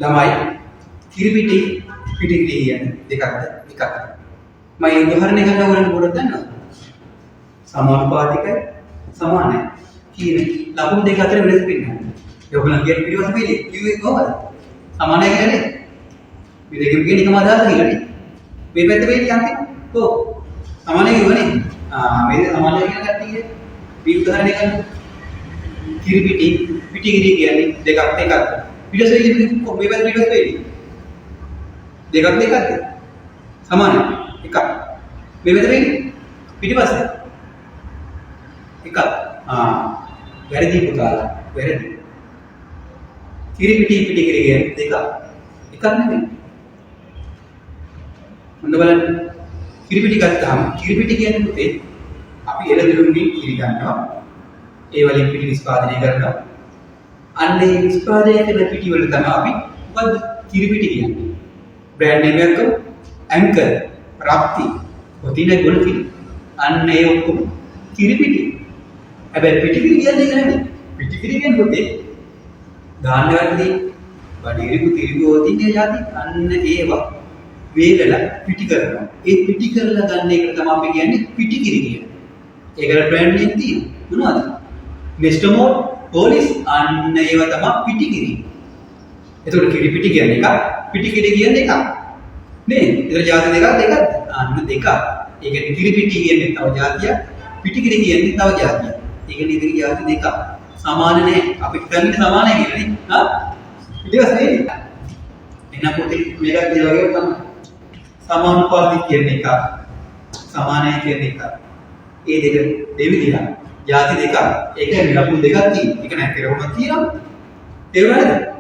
ළමයි කිරිපිටි පිටිකිරි කියන්නේ දෙකක්ද එකක්ද? මම උදාහරණයක් ගන්න ඕනේ මොකටද දන්නවද? සමානුපාතිකයි සමානයි කියන ලකුණු දෙක අතර වෙනස පෙන්නනවා. ඒ ඔයගොල්ලෝ කියන පිළිවෙත පිළි කිව්වේ කොහොමද? සමානයි කියන්නේ මේ දෙකම කියන එකම අදහස කියලානේ. මේ පැත්ත වෙන්නේ අන්තිම. ඔව්. සමානයි කියවනේ. මේ සමානයි කියන කට්ටිය මේ උදාහරණය ගන්න. කිරිපිටි පිටිකිරි කියන්නේ දෙකක් එකක්ද? පිටස වෙන්නේ මේ පැත්ත පිටස වෙන්නේ. දෙකක් දෙකක්ද? සමානයි. එකක්. මේ පැත්ත වෙන්නේ පිටිපස්සේ. එකක්. වැරදි පුතාලා. වැරදි. කිරිපිටි පිටිකිරි කියන්නේ දෙකක්. එකක් නෙමෙයි. මොන්න බලන්න. කිරිපිටි ගත්තාම කිරිපිටි කියන්නේ පුතේ අපි එළදෙනුන්ගෙන් කිරි ගන්නවා. ඒ වලින් පිටි නිෂ්පාදනය කරනවා. අන්න ඒ නිෂ්පාදනය කරන පිටි වල තමයි අපි මොකද්ද කිරිපිටි කියන්නේ. බ්‍රෑන්ඩ් නේම් එකක් ඇන්කර්, රප්ති, ඔතින ගොඩ කිරි. අන්න ඒ ඔක්කොම කිරිපිටි. හැබැයි පිටිකිරි කියන්නේ ඒක නෙමෙයි. පිටිකිරි කියන්නේ පුතේ ධාන්‍යවලදී බඩිරිකු තිරිකු ඔතින්නේ යටි අන්න ඒවා වේලලා පිටි කරනවා. ඒ පිටි කරලා ගන්න එකට තමයි අපි කියන්නේ පිටිකිරි කියන්නේ. ඒකට බ්‍රෑන්ඩ් නේම් තියෙනවා. මොනවද? නෙස්ටමෝල්, පොලිස් අන්න ඒවා තමයි පිටිකිරි. එතකොට කිරිපිටි කියන්නේ එකක්, පිටිකිරි කියන්නේ එකක්. නේ? ඒතර જાති දෙකක්. අන්න දෙකක්. ඒ කියන්නේ කිරිපිටි කියන්නේ තව જાතියක්, පිටිකිරි කියන්නේ තව જાතියක්. ඒ කියන්නේ ඉතින් જાති දෙකක්. සමාන නැහැ. අපි කියන්නේ සමානයි කියන්නේ නේ. හා? ඊට පස්සේ එන්න පොතේ මේකත් ඒ වගේම තමයි. සමානුපාතික කියන්නේ එකක්. සමානයි කියන්නේ එකක්. ඒ දෙක දෙවිදිහක්. ಜಾති දෙකක්. ඒක ලකුණු දෙකක් තියෙනවා. ඒක නැත්තරම තියෙනවා. ඒ වගේද?